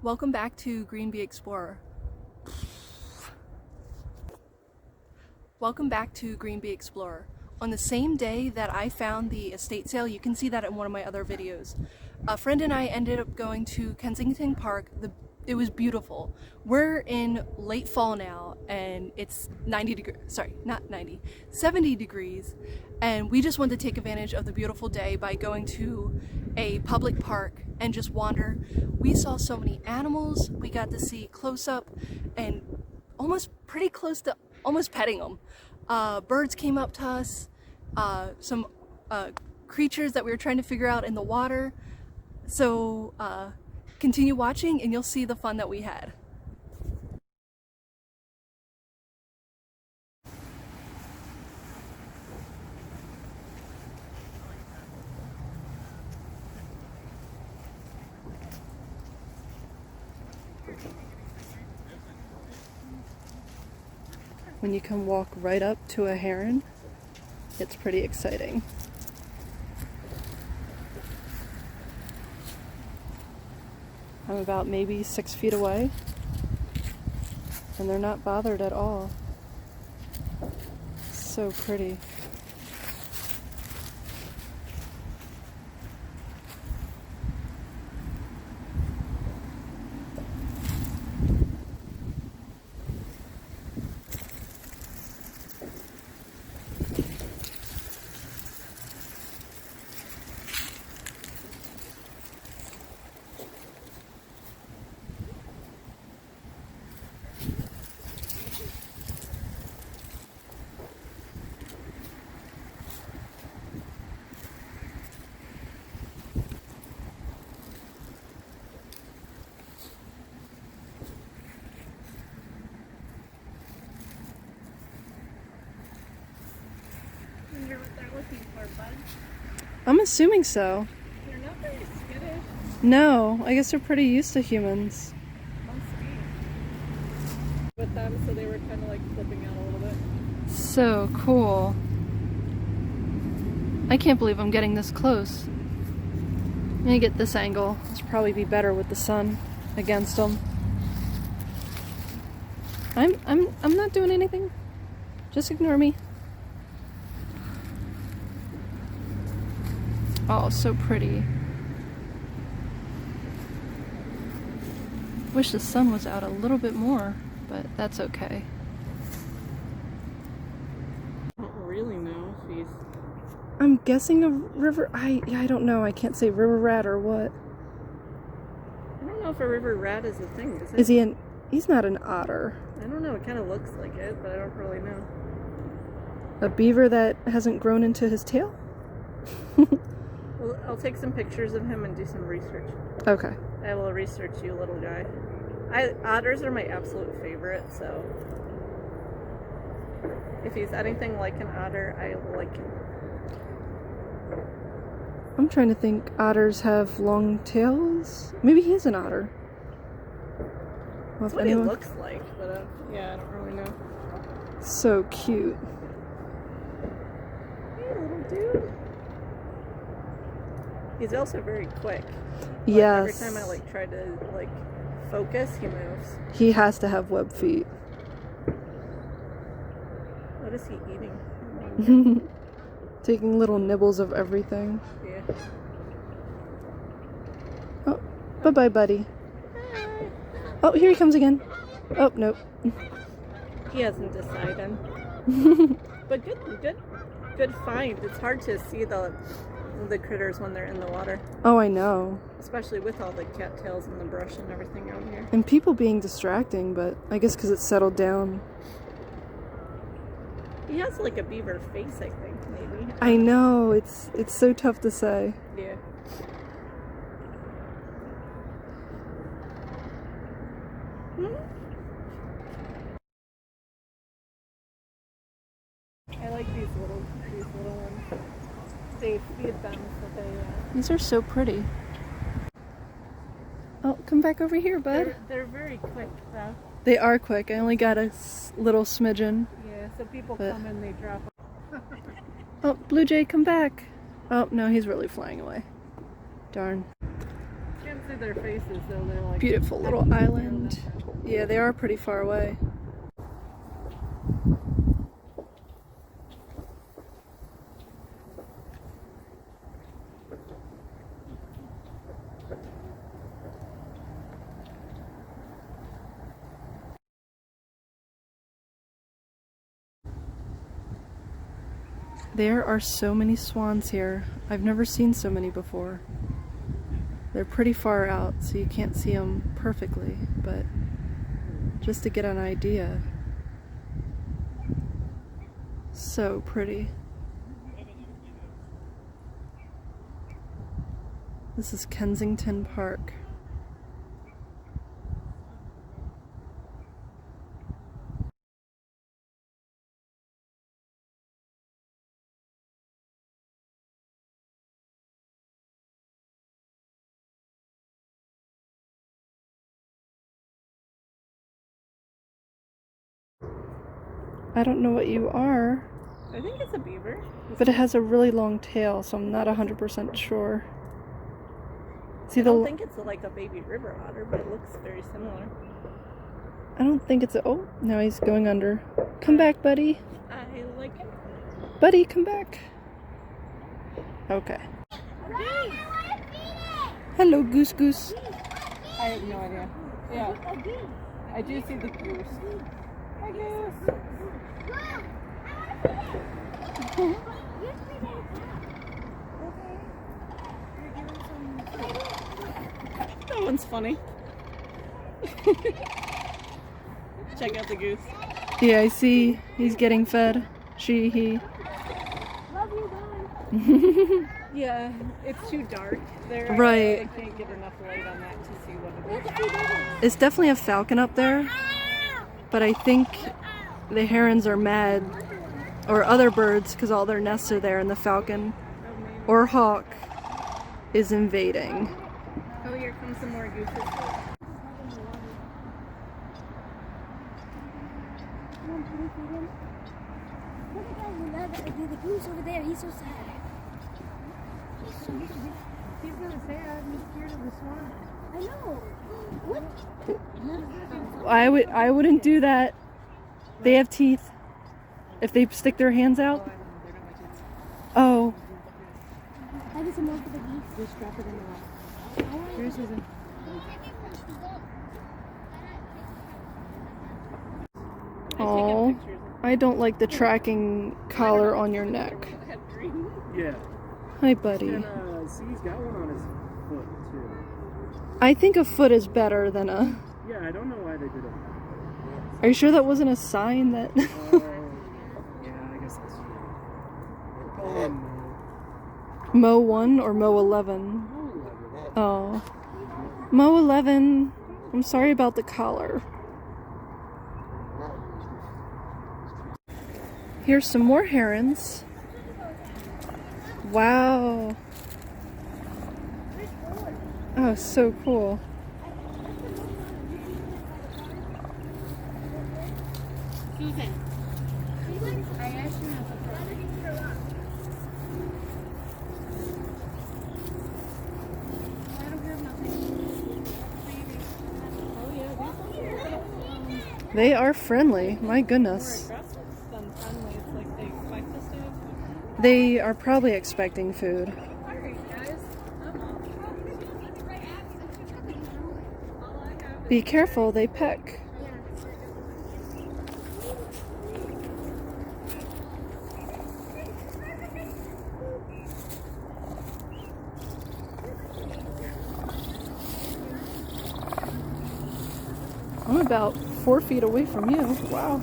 Welcome back to Green Bee Explorer. Welcome back to Green Bee Explorer. On the same day that I found the estate sale, you can see that in one of my other videos, a friend and I ended up going to Kensington Park. It was beautiful. We're in late fall now and it's 70 degrees, and we just wanted to take advantage of the beautiful day by going to a public park and just wander. We saw so many animals. We got to see close up and pretty close to almost petting them. Birds came up to us, some creatures that we were trying to figure out in the water. So continue watching and you'll see the fun that we had. When you can walk right up to a heron, it's pretty exciting. I'm about maybe 6 feet away, and they're not bothered at all. So pretty. What they're looking for, bud. I'm assuming so. They're not very skittish. No, I guess they're pretty used to humans. Must be. With them, so they were kind of like flipping out a little bit. So cool. I can't believe I'm getting this close. Let me get this angle. This will probably be better with the sun against them. I'm not doing anything. Just ignore me. Oh, so pretty. Wish the sun was out a little bit more, but that's okay. I don't really know if he's... I'm guessing a river... I don't know. I can't say river rat or what. I don't know if a river rat is a thing, is it? Is he an... He's not an otter. I don't know. It kind of looks like it, but I don't really know. A beaver that hasn't grown into his tail? Well, I'll take some pictures of him and do some research. Okay. I will research you, little guy. Otters are my absolute favorite, so... If he's anything like an otter, I like him. I'm trying to think. Otters have long tails? Maybe he's an otter. Well, That's what he looks like, but yeah, I don't really know. So cute. Hey, little dude. He's also very quick. Yes. Every time I try to focus, he moves. He has to have web feet. What is he eating? Taking little nibbles of everything. Yeah. Oh, bye-bye, buddy. Hi. Oh, here he comes again. Oh, nope. He hasn't decided. But good find. It's hard to see the critters when they're in the water. Oh, I know. Especially with all the cattails and the brush and everything out here. And people being distracting, but I guess because it's settled down. He has like a beaver face, I think, maybe. I know. It's so tough to say. Yeah. I like these little ones. They feed them so they... These are so pretty. Oh, come back over here, bud. They're very quick, though. They are quick. I only got a little smidgen. Yeah, so people come and they drop them. Oh, Blue Jay, come back. Oh, no, he's really flying away. Darn. see their faces, though. They're like Beautiful little island. Yeah, they are pretty far away. There are so many swans here. I've never seen so many before. They're pretty far out, so you can't see them perfectly, but just to get an idea. So pretty. This is Kensington Park. I don't know what you are, I think it's a beaver. but it has a really long tail, so I'm not 100% sure. See I don't think it's like a baby river otter, but it looks very similar. I don't think it's a... Oh, now he's going under. Come back, buddy. I like it. Buddy, come back. Okay. Hello, Goose Goose. I have no idea. Yeah. I do see the goose. Hi, goose. That one's funny. Check out the goose. Yeah, I see. He's getting fed. She, he. Love you, bye. Yeah, it's too dark there. Right. I can't get enough light on that to see what it is. It's definitely a falcon up there, but I think the herons are mad, or other birds, because all their nests are there, and the falcon or hawk is invading. Oh, here comes some more gooses. Come on, can we feed him? Look at guys, we love the goose over there. He's so sad. He's really sad. He's scared of the swan. I know. What? I wouldn't do that. They have teeth. If they stick their hands out. Oh. I get some more for the geese. Just drop it in the water. Here, Susan. Oh, I don't like the tracking collar on your neck. Yeah. Hi, buddy. And, see, he's got one on his foot, too. I think a foot is better than a... Yeah, I don't know why they did it. Are you sure that wasn't a sign that... Yeah, I guess that's true. Call him, Mo 1 or Mo 11? Oh. Mo 11. I'm sorry about the collar. Here's some more herons. Wow. Oh, so cool. Susan. I asked you not to throw it. I don't have nothing. Oh, yeah. They are friendly. My goodness. More aggressive than friendly. It's like they expect us to have food. They are probably expecting food. Alright, guys. Be careful, they peck. I'm about 4 feet away from you. Wow.